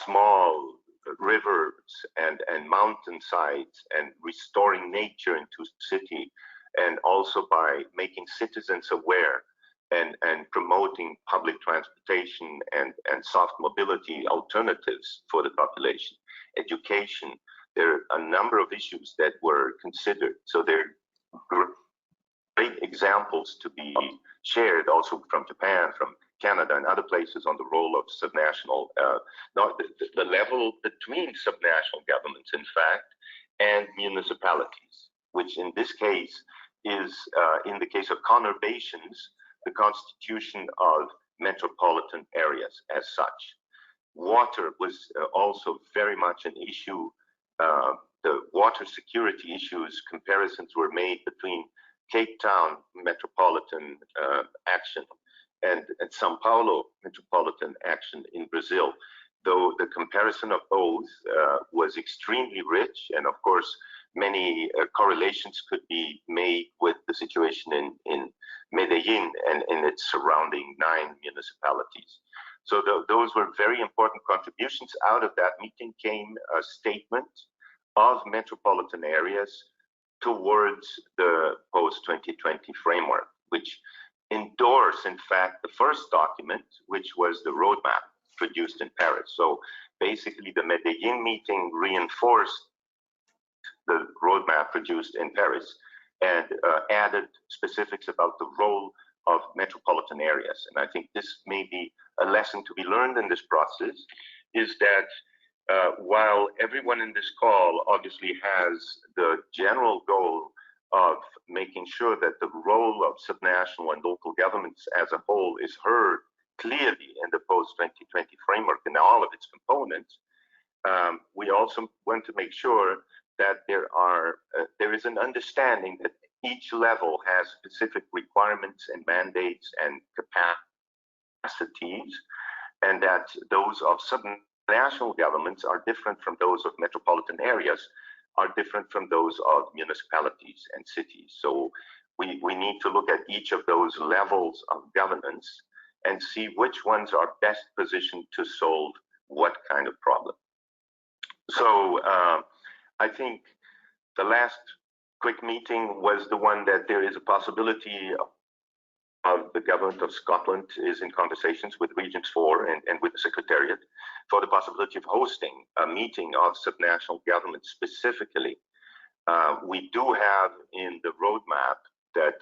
S4: small rivers and mountainsides, and restoring nature into city, and also by making citizens aware and promoting public transportation and soft mobility alternatives for the population. Education, there are a number of issues that were considered. So there are great examples to be shared also from Japan, from Canada, and other places on the role of subnational, not the level between subnational governments, in fact, and municipalities, which in this case is, in the case of conurbations, the constitution of metropolitan areas as such. Water was also very much an issue. The water security issues, comparisons were made between Cape Town metropolitan action and Sao Paulo metropolitan action in Brazil, though the comparison of both was extremely rich, and of course many correlations could be made with the situation in Medellin and in its surrounding 9 municipalities. So those were very important contributions. Out of that meeting came a statement of metropolitan areas towards the post-2020 framework, which endorsed, in fact, the first document, which was the roadmap produced in Paris. So basically, the Medellin meeting reinforced the roadmap produced in Paris and added specifics about the role of metropolitan areas. And I think this may be a lesson to be learned in this process, is that while everyone in this call obviously has the general goal of making sure that the role of subnational and local governments as a whole is heard clearly in the post-2020 framework in all of its components, we also want to make sure that there is an understanding that each level has specific requirements and mandates and capacities, and that those of subnational governments are different from those of metropolitan areas, are different from those of municipalities and cities. So we need to look at each of those levels of governance and see which ones are best positioned to solve what kind of problem. So I think the last quick meeting was the one that there is a possibility of the Government of Scotland is in conversations with Regions 4 and with the Secretariat for the possibility of hosting a meeting of subnational governments specifically. We do have in the roadmap that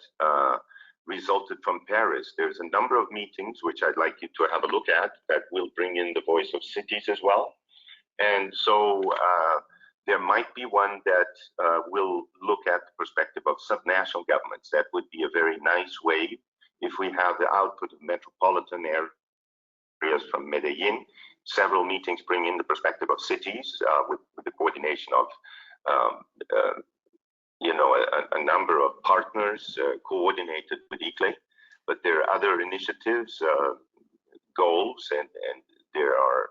S4: resulted from Paris, there's a number of meetings which I'd like you to have a look at that will bring in the voice of cities as well. And so there might be one that will look at the perspective of subnational governments. That would be a very nice way if we have the output of metropolitan areas from Medellin. Several meetings bring in the perspective of cities with the coordination of a number of partners coordinated with ICLEI. But there are other initiatives, goals, and there are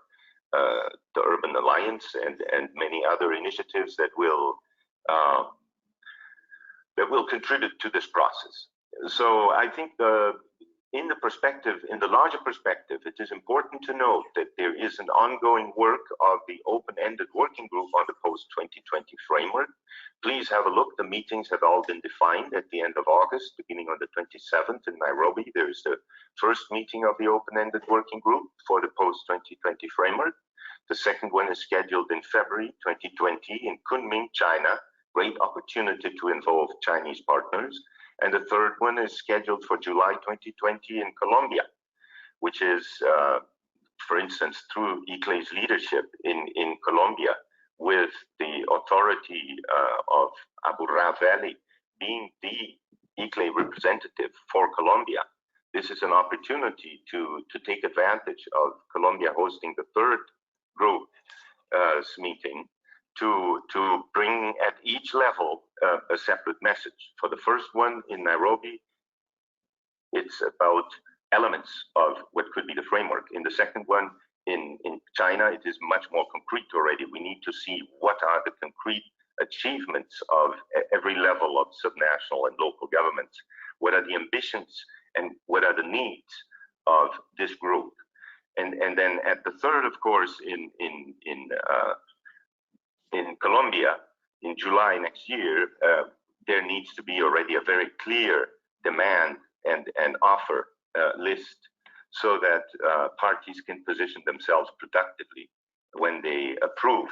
S4: the Urban Alliance and many other initiatives that will contribute to this process. So I think in the larger perspective, it is important to note that there is an ongoing work of the open-ended working group on the post-2020 framework. Please have a look. The meetings have all been defined at the end of August, beginning on the 27th in Nairobi. There is the first meeting of the open-ended working group for the post-2020 framework. The second one is scheduled in February 2020 in Kunming, China. Great opportunity to involve Chinese partners. And the third one is scheduled for July 2020 in Colombia, which is, for instance, through ICLEI's leadership in Colombia, with the authority of Abu Valley being the ICLEI representative for Colombia. This is an opportunity to take advantage of Colombia hosting the third group's meeting to bring at each level a separate message. For the first one in Nairobi, it's about elements of what could be the framework. In the second one in China, it is much more concrete already. We need to see what are the concrete achievements of every level of subnational and local governments. What are the ambitions and what are the needs of this group? And then at the third, of course, in Colombia, in July next year, there needs to be already a very clear demand and offer list so that parties can position themselves productively when they approve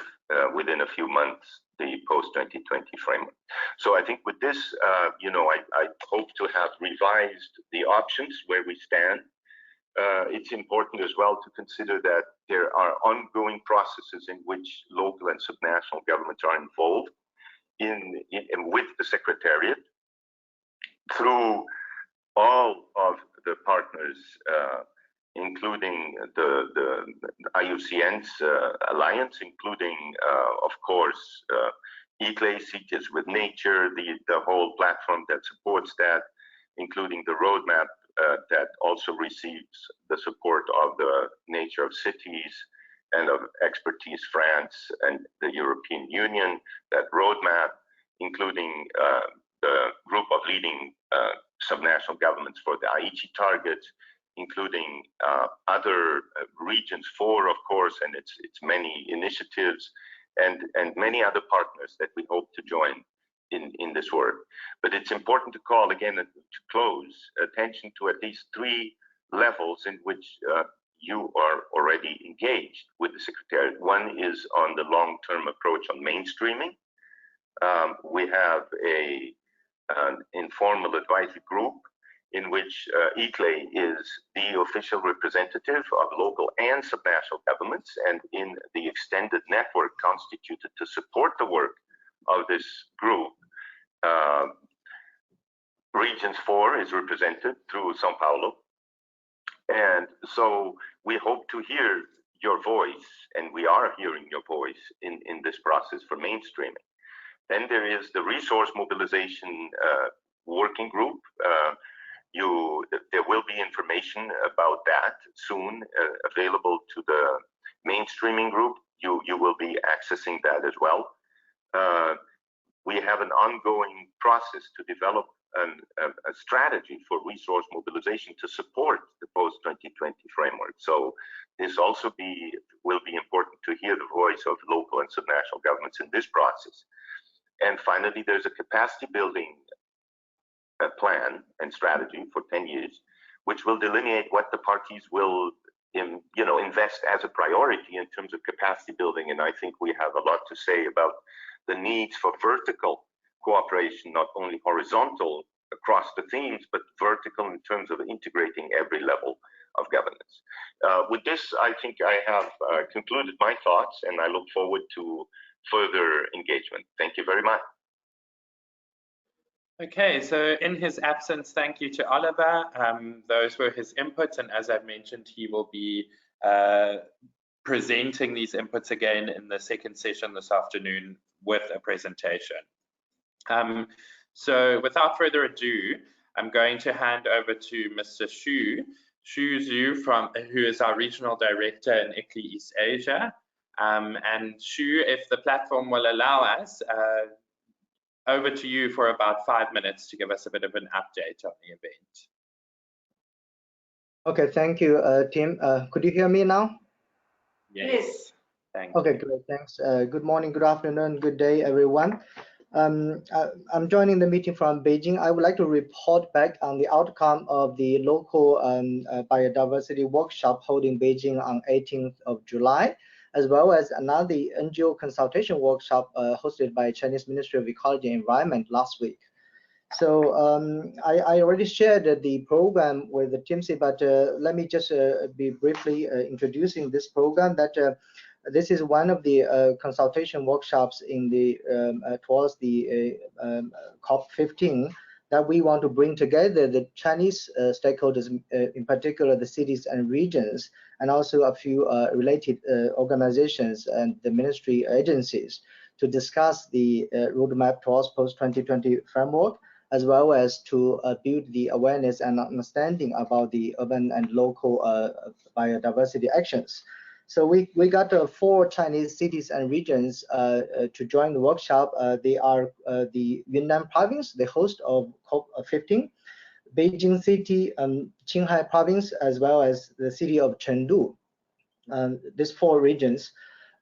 S4: within a few months the post-2020 framework. So I think with this, I hope to have revised the options where we stand. It's important as well to consider that there are ongoing processes in which local and subnational governments are involved with the Secretariat through all of the partners, including the IUCN's alliance, including, of course, ICLEI, Cities with Nature, the whole platform that supports that, including the roadmap that also receives the support of the Nature of Cities and of Expertise France and the European Union, that roadmap, including the group of leading subnational governments for the Aichi targets, including other regions 4, of course, and its many initiatives, and many other partners that we hope to join in this work. But it's important to call again, to close attention to at least 3 levels in which you are already engaged with the Secretariat. One is on the long-term approach on mainstreaming. We have an informal advisory group in which ICLEI is the official representative of local and subnational governments, and in the extended network constituted to support the work of this group. Regions 4 is represented through Sao Paulo. And so we hope to hear your voice, and we are hearing your voice in this process for mainstreaming. Then there is the resource mobilization working group. There will be information about that soon available to the mainstreaming group. You will be accessing that as well. We have an ongoing process to develop a strategy for resource mobilization to support the post-2020 framework. So this also will be important to hear the voice of local and subnational governments in this process. And finally, there's a capacity building plan and strategy for 10 years which will delineate what the parties will invest as a priority in terms of capacity building. And I think we have a lot to say about the needs for vertical cooperation, not only horizontal across the themes, but vertical in terms of integrating every level of governance. With this, I think I have concluded my thoughts, and I look forward to further engagement. Thank you very much.
S1: Okay, so in his absence, thank you to Oliver. Those were his inputs, and as I've mentioned, he will be presenting these inputs again in the second session this afternoon with a presentation. So without further ado, I'm going to hand over to Mr. Xu Zhu, who is our Regional Director in ICLEI East Asia. And Xu, if the platform will allow us, over to you for about 5 minutes to give us a bit of an update on the event.
S5: Okay, thank you, Tim. Could you hear me now?
S1: Yes. Thank you.
S5: Okay, great, thanks. Good morning, good afternoon, good day, everyone. I'm joining the meeting from Beijing. I would like to report back on the outcome of the local biodiversity workshop held in Beijing on 18th of July, as well as another NGO consultation workshop hosted by Chinese Ministry of Ecology and Environment last week. So I already shared the program with the Timsy, but let me just be briefly introducing this program. That this is one of the consultation workshops in the towards the COP15 that we want to bring together the Chinese stakeholders, in particular the cities and regions, and also a few related organizations and the ministry agencies, to discuss the roadmap towards post-2020 framework, as well as to build the awareness and understanding about the urban and local biodiversity actions. So we got 4 Chinese cities and regions to join the workshop. They are the Yunnan province, the host of COP15, Beijing city, Qinghai province, as well as the city of Chengdu. These 4 regions.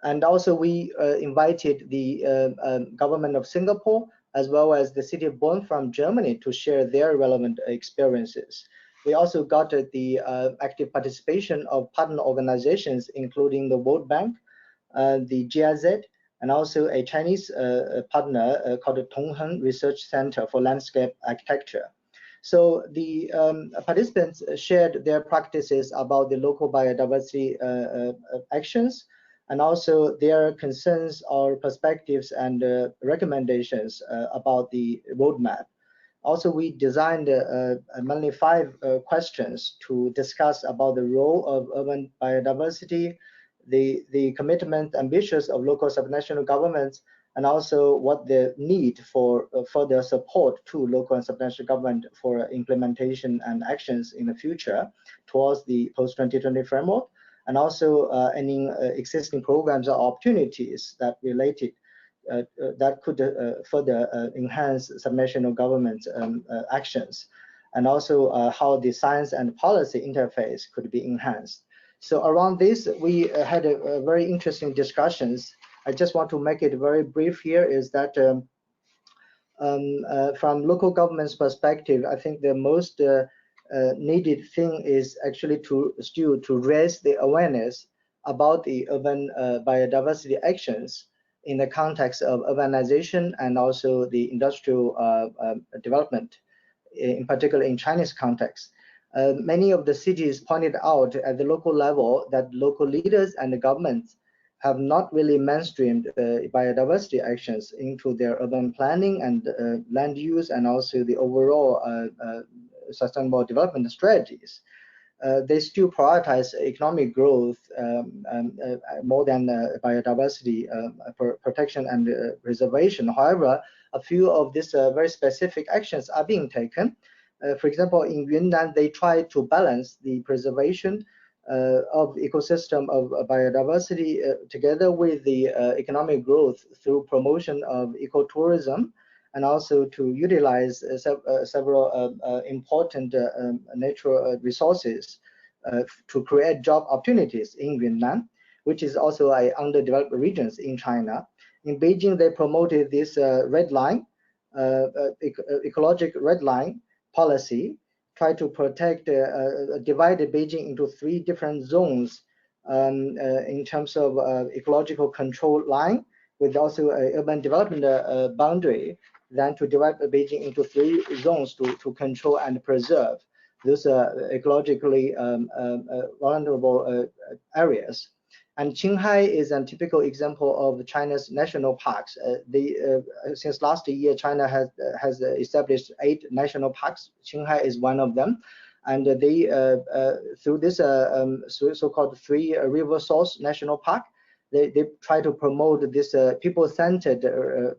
S5: And also we invited the government of Singapore, as well as the city of Bonn from Germany, to share their relevant experiences. We also got the active participation of partner organizations, including the World Bank, the GIZ, and also a Chinese partner called the Tongheng Research Center for Landscape Architecture. So the participants shared their practices about the local biodiversity actions, and also their concerns or perspectives and recommendations about the roadmap. Also, we designed mainly 5 questions to discuss about the role of urban biodiversity, the commitment, ambitions of local subnational governments, and also what the need for further support to local and subnational government for implementation and actions in the future towards the post-2020 framework, and also any existing programs or opportunities that related that could further enhance subnational government actions, and also how the science and policy interface could be enhanced. So around this, we had a very interesting discussions. I just want to make it very brief here, is that from local government's perspective, I think the most needed thing is actually to raise the awareness about the urban biodiversity actions in the context of urbanization and also the industrial development, in particular in Chinese context. Many of the cities pointed out at the local level that local leaders and the governments have not really mainstreamed biodiversity actions into their urban planning and land use, and also the overall sustainable development strategies. They still prioritize economic growth more than biodiversity protection and preservation. However, a few of these very specific actions are being taken. For example, in Yunnan, they try to balance the preservation of ecosystem of biodiversity together with the economic growth through promotion of ecotourism, and also to utilize several important natural resources to create job opportunities in Yunnan, which is also a underdeveloped regions in China. In Beijing, they promoted this red line, ecologic red line policy try to protect, divided Beijing into 3 different zones in terms of ecological control line, with also a urban development boundary, than to divide Beijing into 3 zones to control and preserve those ecologically vulnerable areas. And Qinghai is a typical example of China's national parks. Since last year, China has established 8 national parks. Qinghai is one of them, and they through this so-called 3 river source national park, they try to promote this people-centered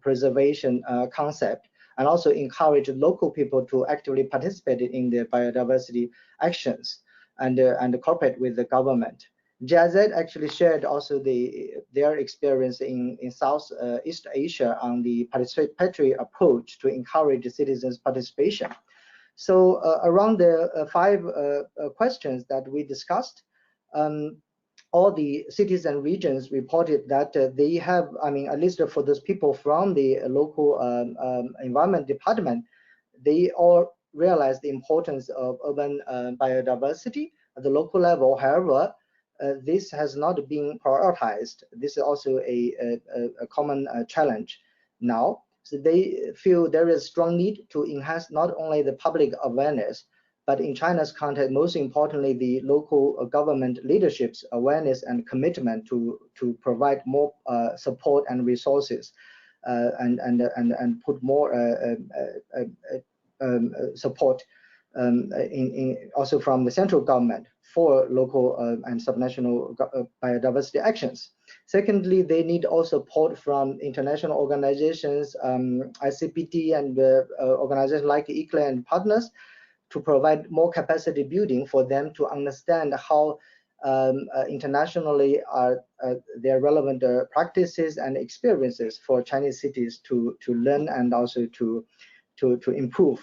S5: preservation concept, and also encourage local people to actively participate in the biodiversity actions and cooperate with the government. GIZ actually shared also their experience in Southeast Asia on the participatory approach to encourage citizens' participation. So around the 5 questions that we discussed, all the cities and regions reported that they have, at least for those people from the local environment department, they all realize the importance of urban biodiversity at the local level. However, this has not been prioritized. This is also a common challenge now. So they feel there is strong need to enhance not only the public awareness, but in China's context, most importantly, the local government leadership's awareness and commitment to provide more support and resources, and put more support also from the central government for local and subnational biodiversity actions. Secondly, they need also support from international organizations, ICPT, and organizations like ICLEI and partners, to provide more capacity building for them to understand how internationally their relevant practices and experiences for Chinese cities to learn and also to improve,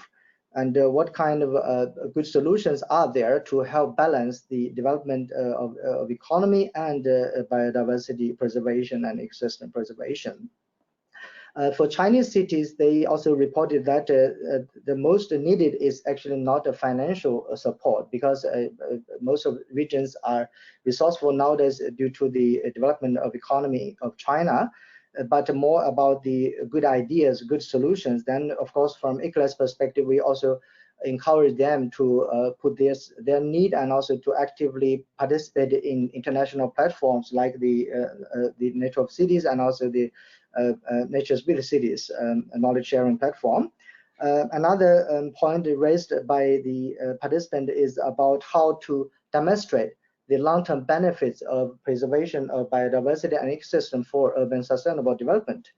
S5: and what kind of good solutions are there to help balance the development of economy and biodiversity preservation and ecosystem preservation. For Chinese cities, they also reported that the most needed is actually not a financial support, because most of regions are resourceful nowadays due to the development of economy of China, but more about the good ideas, good solutions. Then, of course, from ICLEI's perspective, we also encourage them to put their need and also to actively participate in international platforms like the Nature of Cities and also the Nature's with Cities knowledge sharing platform. Another point raised by the participant is about how to demonstrate the long-term benefits of preservation of biodiversity and ecosystem for urban sustainable development.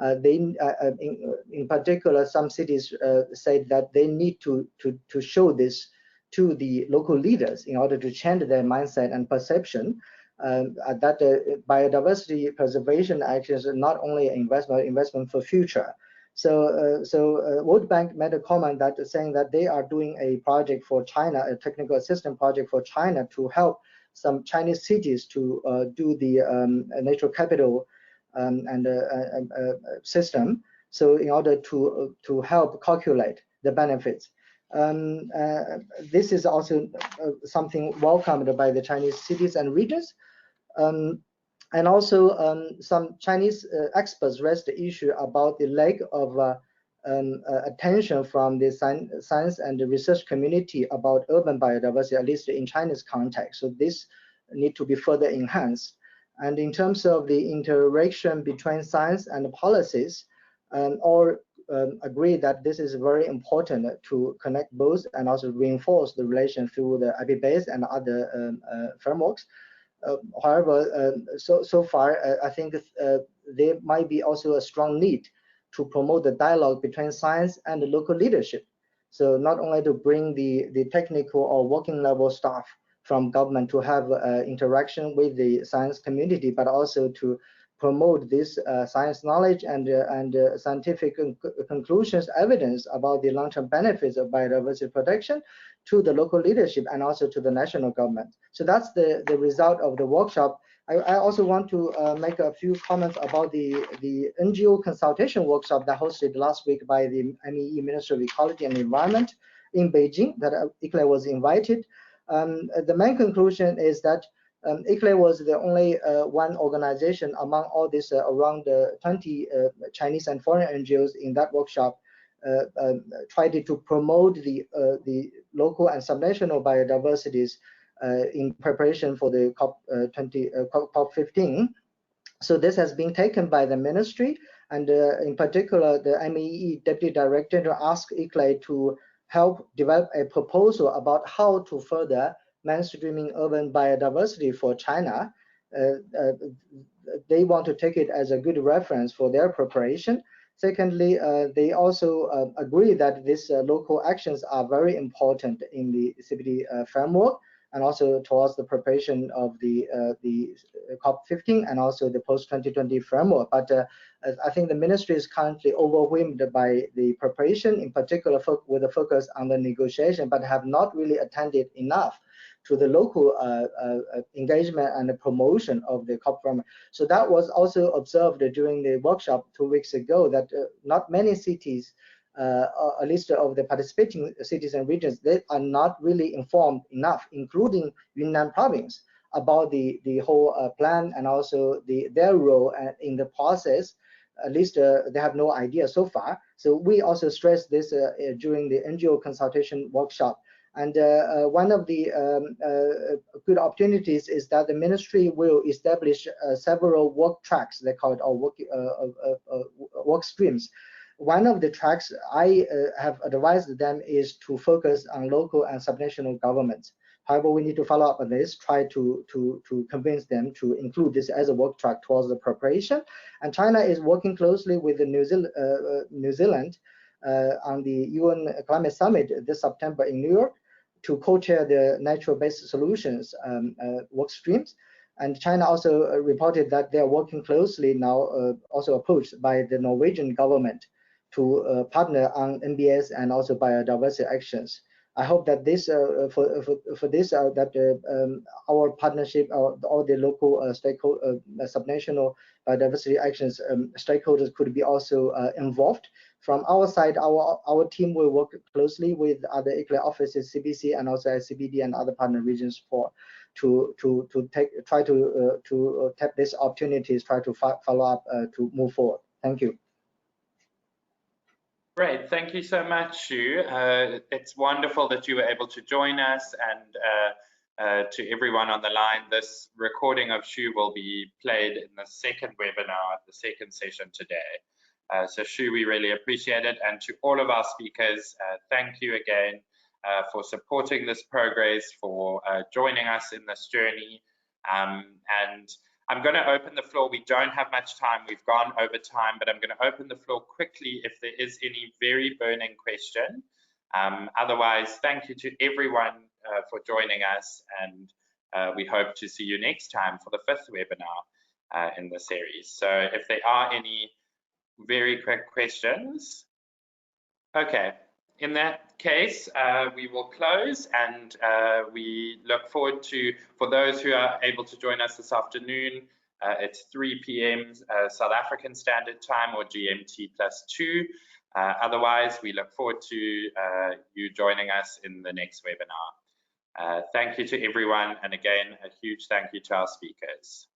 S5: In particular, some cities said that they need to show this to the local leaders in order to change their mindset and perception that biodiversity preservation actions are not only investment for future. So World Bank made a comment that saying that they are doing a project for China, a technical assistance project for China, to help some Chinese cities to do the natural capital and system. So in order to help calculate the benefits. This is also something welcomed by the Chinese cities and regions. And also some Chinese experts raised the issue about the lack of attention from the science and the research community about urban biodiversity, at least in China's context. So this need to be further enhanced. And in terms of the interaction between science and policies, all agree that this is very important to connect both and also reinforce the relation through the IP-based and other frameworks. However, so far, I think there might be also a strong need to promote the dialogue between science and the local leadership. So not only to bring the technical or working level staff from government to have interaction with the science community, but also to promote this science knowledge and scientific conclusions, evidence about the long-term benefits of biodiversity protection to the local leadership and also to the national government. So that's the result of the workshop. I also want to make a few comments about the NGO consultation workshop that hosted last week by the MEE Ministry of Ecology and Environment in Beijing that ICLEI was invited. The main conclusion is that ICLEI was the only one organization among all these around 20 Chinese and foreign NGOs in that workshop tried to promote the local and subnational biodiversities in preparation for the COP15. So this has been taken by the ministry, and in particular, the MEE Deputy Director asked ICLEI to help develop a proposal about how to further mainstreaming urban biodiversity for China. They want to take it as a good reference for their preparation. Secondly, they also agree that these local actions are very important in the CBD framework, and also towards the preparation of the COP15 and also the post-2020 framework. But I think the ministry is currently overwhelmed by the preparation, in particular with a focus on the negotiation, but have not really attended enough to the local engagement and the promotion of the COP framework. So that was also observed during the workshop 2 weeks ago, that not many cities, a list of the participating cities and regions, they are not really informed enough, including Yunnan province, about the whole plan and also their role in the process. At least they have no idea so far. So we also stressed this during the NGO consultation workshop. And one of the good opportunities is that the ministry will establish several work tracks, they call it, or work streams. One of the tracks I have advised them is to focus on local and subnational governments. However, we need to follow up on this, try to convince them to include this as a work track towards the preparation. And China is working closely with the New Zealand on the UN Climate Summit this September in New York to co-chair the natural-based solutions work streams. And China also reported that they are working closely now, also approached by the Norwegian government to partner on NBS and also biodiversity actions. I hope that this for this our partnership, all the local stakeholder subnational biodiversity actions stakeholders could be also involved. From our side, our team will work closely with other ICLEI offices, CBC, and also CBD and other partner regions to try to tap these opportunities, try to follow up to move forward. Thank you.
S1: Great, thank you so much, Xu. It's wonderful that you were able to join us, and to everyone on the line, this recording of Xu will be played in the second webinar, the second session today. So Xu, we really appreciate it, and to all of our speakers, thank you again for supporting this progress, for joining us in this journey, and I'm going to open the floor. We don't have much time. We've gone over time, but I'm going to open the floor quickly if there is any very burning question. Otherwise, thank you to everyone for joining us, and we hope to see you next time for the 5th webinar in the series. So if there are any very quick questions. Okay. In that case, we will close, and we look forward to, for those who are able to join us this afternoon, it's 3 p.m. South African Standard Time, or GMT +2. Otherwise, we look forward to you joining us in the next webinar. Thank you to everyone, and again, a huge thank you to our speakers.